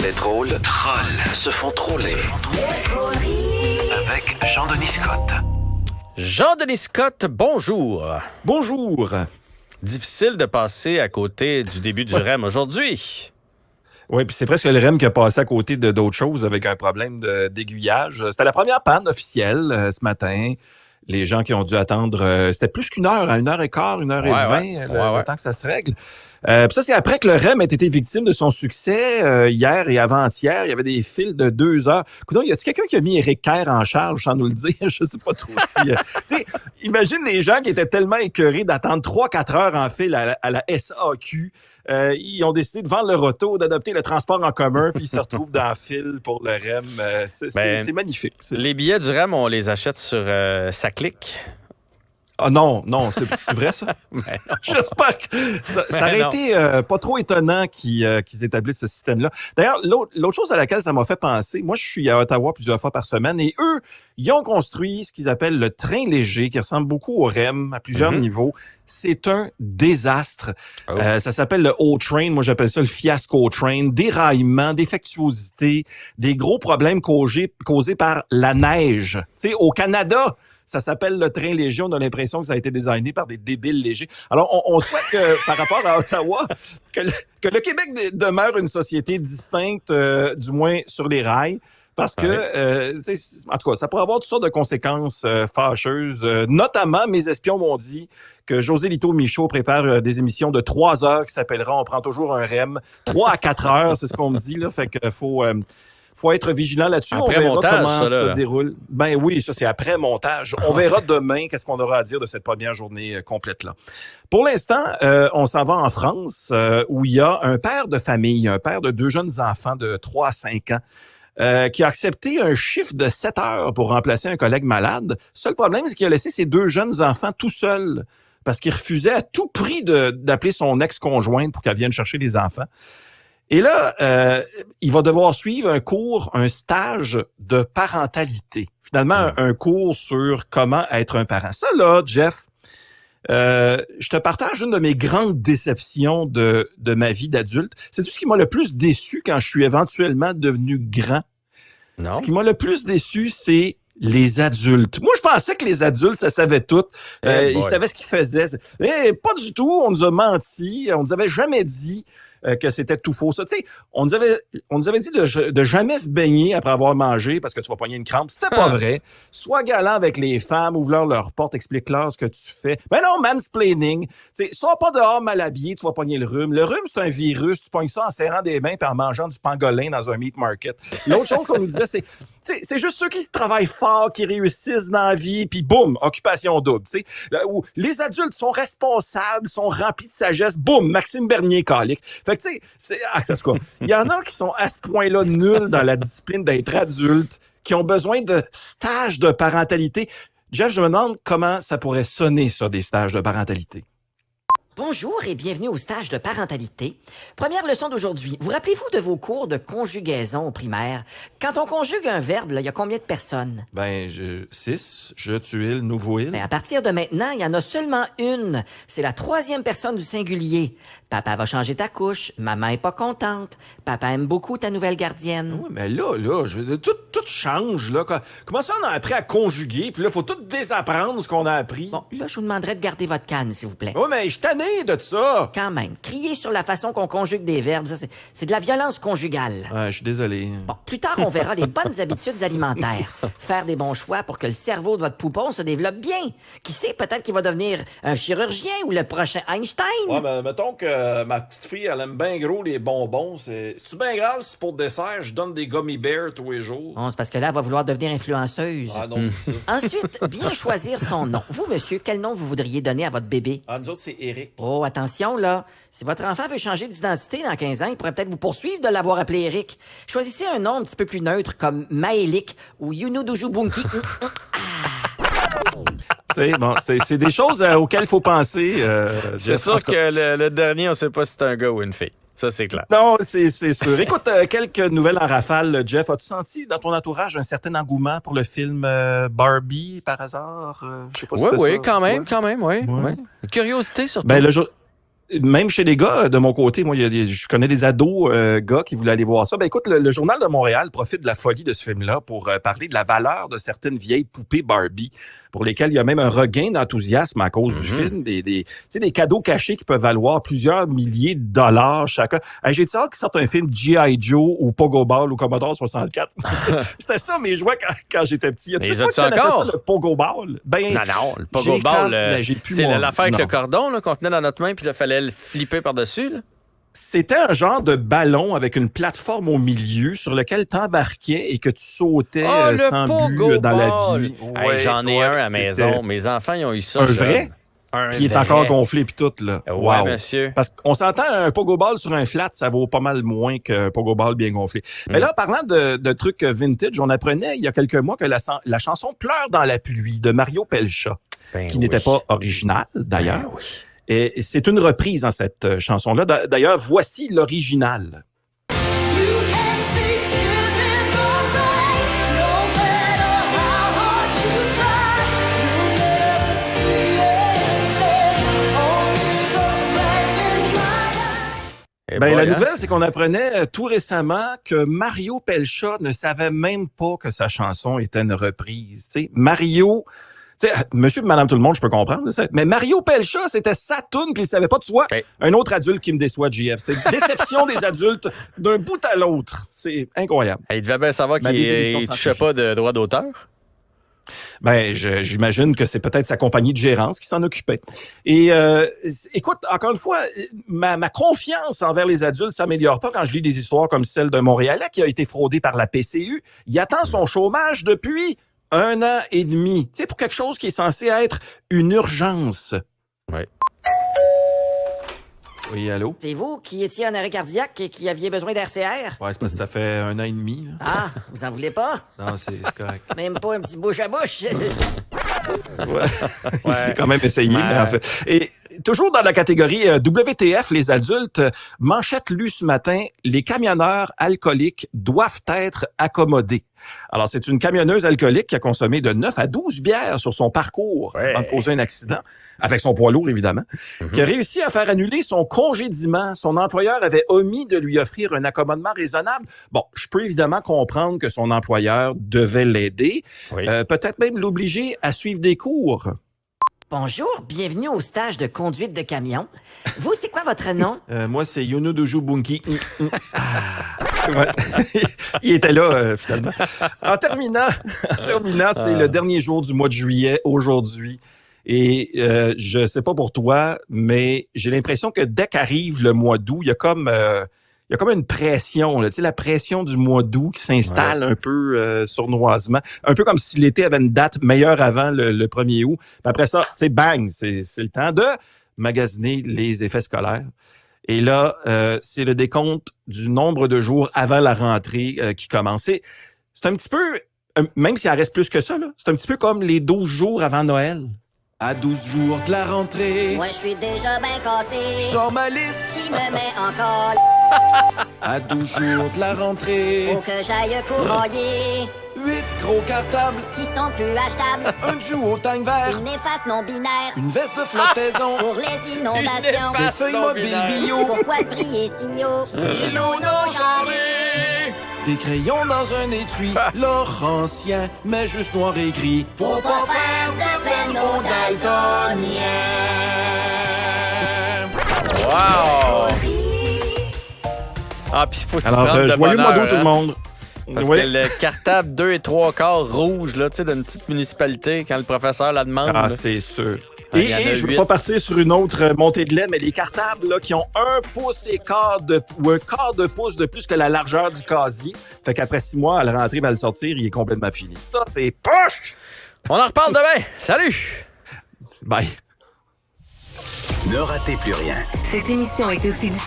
Les drôles trolls se font troller. Avec Jean-Denis Scott. Jean-Denis Scott, bonjour. Bonjour. Difficile de passer à côté du début du REM aujourd'hui. Oui, puis c'est presque le REM qui a passé à côté d'autres choses avec un problème d'aiguillage. C'était la première panne officielle ce matin. Les gens qui ont dû attendre, c'était plus qu'une heure, à 1h15, 1h20, le temps que ça se règle. Puis ça, c'est après que le REM ait été victime de son succès hier et avant-hier. Il y avait des fils de 2 heures. Écoute, y a-t-il quelqu'un qui a mis Éric Kerr en charge sans nous le dire? Je sais pas trop si... tu sais, imagine les gens qui étaient tellement écœurés d'attendre 3-4 heures en fil à la SAQ. Ils ont décidé de vendre leur auto, d'adopter le transport en commun, puis ils se retrouvent dans le fil pour le REM. C'est magnifique. Les billets du REM, on les achète sur SaClic. Ah non, c'est vrai ça? J'espère que ça aurait été pas trop étonnant qu'ils établissent ce système-là. D'ailleurs, l'autre chose à laquelle ça m'a fait penser, moi je suis à Ottawa plusieurs fois par semaine et eux, ils ont construit ce qu'ils appellent le train léger qui ressemble beaucoup au REM à plusieurs niveaux. C'est un désastre. Ça s'appelle le O-Train, moi j'appelle ça le fiasco train. Déraillement, défectuosité, des gros problèmes causés par la neige. Tu sais, au Canada, ça s'appelle le train léger. On a l'impression que ça a été designé par des débiles légers. Alors, on souhaite que, par rapport à Ottawa, que le Québec demeure une société distincte, du moins sur les rails. Parce que, en tout cas, ça pourrait avoir toutes sortes de conséquences fâcheuses. Notamment, mes espions m'ont dit que José Lito Michaud prépare des émissions de 3 heures qui s'appelleront « On prend toujours un REM ». 3 à 4 heures, c'est ce qu'on me dit. Là, fait qu'il faut être vigilant là-dessus. Après on verra montage, comment ça se déroule. Ben oui, ça c'est après montage. On verra demain qu'est-ce qu'on aura à dire de cette première journée complète-là. Pour l'instant, on s'en va en France où il y a un père de famille, un père de 2 jeunes enfants de 3 à 5 ans qui a accepté un chiffre de 7 heures pour remplacer un collègue malade. Seul problème, c'est qu'il a laissé ses 2 jeunes enfants tout seuls parce qu'il refusait à tout prix d'appeler son ex-conjointe pour qu'elle vienne chercher les enfants. Et là, il va devoir suivre un stage de parentalité. Finalement, un cours sur comment être un parent. Ça, là, Jeff, je te partage une de mes grandes déceptions de ma vie d'adulte. C'est tout ce qui m'a le plus déçu quand je suis éventuellement devenu grand. Non. Ce qui m'a le plus déçu, c'est les adultes. Moi, je pensais que les adultes, ça savait tout. Ils savaient ce qu'ils faisaient. Pas du tout. On nous a menti. On nous avait jamais dit que c'était tout faux. Ça, tu sais, on nous avait dit de jamais se baigner après avoir mangé parce que tu vas pogner une crampe. C'était pas vrai. Sois galant avec les femmes, ouvre-leur leur porte, explique-leur ce que tu fais. Mais non, mansplaining. Tu sais, sors pas dehors mal habillé, tu vas pogner le rhume. Le rhume, c'est un virus. Tu pognes ça en serrant des mains et en mangeant du pangolin dans un meat market. L'autre chose qu'on nous disait, c'est juste ceux qui travaillent fort, qui réussissent dans la vie, puis boum, occupation double. Tu sais, où les adultes sont responsables, sont remplis de sagesse. Boum, Maxime Bernier, calique. Fait que tu sais, il y en a qui sont à ce point-là nuls dans la discipline d'être adultes, qui ont besoin de stages de parentalité. Jeff, je me demande comment ça pourrait sonner, ça, des stages de parentalité. Bonjour et bienvenue au stage de parentalité. Première leçon d'aujourd'hui. Vous rappelez-vous de vos cours de conjugaison au primaire? Quand on conjugue un verbe, il y a combien de personnes? 6, je, tu, il, nous, vous, il. À partir de maintenant, il y en a seulement une. C'est la 3e personne du singulier. Papa va changer ta couche. Maman est pas contente. Papa aime beaucoup ta nouvelle gardienne. Oui, mais là, tout change, là. Comment ça, on a appris à conjuguer? Puis là, il faut tout désapprendre ce qu'on a appris. Bon, là, je vous demanderais de garder votre calme, s'il vous plaît. Oui, mais je suis tanné de ça. Quand même, crier sur la façon qu'on conjugue des verbes, ça, c'est de la violence conjugale. Ouais, je suis désolé. Bon, plus tard, on verra les bonnes habitudes alimentaires. Faire des bons choix pour que le cerveau de votre poupon se développe bien. Qui sait, peut-être qu'il va devenir un chirurgien ou le prochain Einstein. Ouais, mais mettons que ma petite fille, elle aime bien gros les bonbons. C'est-tu bien grave si pour le dessert, je donne des gummy bears tous les jours? Bon, c'est parce que là, elle va vouloir devenir influenceuse. Ah non, c'est ça. Ensuite, bien choisir son nom. Vous, monsieur, quel nom vous voudriez donner à votre bébé? Ah, nous autres, c'est Eric. Oh, attention, là. Si votre enfant veut changer d'identité dans 15 ans, il pourrait peut-être vous poursuivre de l'avoir appelé Eric. Choisissez un nom un petit peu plus neutre, comme Maélik ou Yunudujubunki. Bon, c'est des choses auxquelles il faut penser. C'est sûr que le dernier, on ne sait pas si c'est un gars ou une fille. Ça, c'est clair. Non, c'est sûr. Écoute, quelques nouvelles en rafale, Jeff. As-tu senti dans ton entourage un certain engouement pour le film Barbie, par hasard? Je sais pas si c'était ça. Oui, quand même, oui. Curiosité, surtout. Ben, Même chez les gars, de mon côté, moi, je connais des ados gars qui voulaient aller voir ça. Ben écoute, le Journal de Montréal profite de la folie de ce film-là pour parler de la valeur de certaines vieilles poupées Barbie, pour lesquelles il y a même un regain d'enthousiasme à cause du film. Des cadeaux cachés qui peuvent valoir plusieurs milliers de dollars chacun. J'ai dit ça qu'ils sortent un film G.I. Joe ou Pogo Ball ou Commodore 64. C'était ça mes jouets quand j'étais petit. Mais les as-tu encore? Ça, le Pogo Ball? Ben, non, le Pogo Ball, c'est l'affaire avec le cordon là, qu'on tenait dans notre main puis il fallait le flipper par-dessus, là? C'était un genre de ballon avec une plateforme au milieu sur lequel tu embarquais et que tu sautais sans but dans la vie. Hey, j'en ai un à la maison. Mes enfants, ils ont eu ça. Un vrai? Qui est encore gonflé puis tout, là. Ouais, monsieur. Parce qu'on s'entend, un Pogo Ball sur un flat, ça vaut pas mal moins qu'un Pogo Ball bien gonflé. Mais là, parlant de trucs vintage, on apprenait il y a quelques mois que la chanson Pleure dans la pluie de Mario Pelcha, qui n'était pas originale, d'ailleurs. Ben oui. Et c'est une reprise dans cette chanson-là. D'ailleurs, voici l'original. La nouvelle, c'est qu'on apprenait tout récemment que Mario Pelcha ne savait même pas que sa chanson était une reprise. T'sais, Mario... T'sais, monsieur et madame tout le monde, je peux comprendre. Mais Mario Pelcha, c'était sa toune, puis il savait pas de soi. Hey. Un autre adulte qui me déçoit, JF. C'est une déception des adultes d'un bout à l'autre. C'est incroyable. Hey, il devait bien savoir qu'il ne touchait pas de droit d'auteur. J'imagine que c'est peut-être sa compagnie de gérance qui s'en occupait. Et écoute, encore une fois, ma confiance envers les adultes s'améliore pas quand je lis des histoires comme celle d'un Montréalais qui a été fraudé par la PCU. Il attend son chômage depuis 1 an et demi. Tu sais, pour quelque chose qui est censé être une urgence. Oui. Oui, allô? C'est vous qui étiez en arrêt cardiaque et qui aviez besoin d'RCR? Ouais, c'est parce que ça fait 1 an et demi. Là. Ah, vous en voulez pas? Non, c'est correct. Même pas un petit bouche à bouche? Ouais. C'est quand même essayé, mais en fait. Et toujours dans la catégorie WTF, les adultes, manchette lue ce matin, les camionneurs alcooliques doivent être accommodés. Alors, c'est une camionneuse alcoolique qui a consommé de 9 à 12 bières sur son parcours avant de causer un accident, avec son poids lourd, évidemment, qui a réussi à faire annuler son congédiement. Son employeur avait omis de lui offrir un accommodement raisonnable. Bon, je peux évidemment comprendre que son employeur devait l'aider, peut-être même l'obliger à suivre des cours. Bonjour, bienvenue au stage de conduite de camion. Vous, c'est quoi votre nom? Moi, c'est Yono Doju Bunki. Ouais. Il était là, finalement. En terminant, c'est le dernier jour du mois de juillet, aujourd'hui. Et je sais pas pour toi, mais j'ai l'impression que dès qu'arrive le mois d'août, il y a comme une pression, là, tu sais, la pression du mois d'août qui s'installe un peu sournoisement. Un peu comme si l'été avait une date meilleure avant le 1er août. Puis après ça, tu sais, bang, c'est le temps de magasiner les effets scolaires. Et là, c'est le décompte du nombre de jours avant la rentrée qui commence. C'est un petit peu, même s'il en reste plus que ça, là, c'est un petit peu comme les 12 jours avant Noël. À 12 jours de la rentrée. Moi, je suis déjà bien cassé. Je sors ma liste. Qui me met en colle. À 12 jours de la rentrée. Faut que j'aille courroyer. 8 gros cartables. Qui sont plus achetables. Un duo tank vert. Une efface non binaire. Une veste de flottaison. Pour les inondations. Des feuilles mobiles bio. Pourquoi le prix est si haut? Stylo non genré. Des crayons dans un étui, Laurentien, mais juste noir et gris. Pour pas faire de peine aux daltoniens. Wow! Ah, puis il faut s'y prendre de joyeux bonheur, mois d'août, tout le monde. Parce que le cartable 2 3/4 rouge, là, tu sais, d'une petite municipalité, quand le professeur la demande. Ah, là. C'est sûr. Et je ne veux pas partir sur une autre montée de lait, mais les cartables là, qui ont 1 pouce et quart ou un quart de pouce de plus que la largeur du casier. Fait qu'après 6 mois, à la rentrée, à le sortir, il est complètement fini. Ça, c'est poche! On en reparle demain. Salut! Bye. Ne ratez plus rien. Cette émission est aussi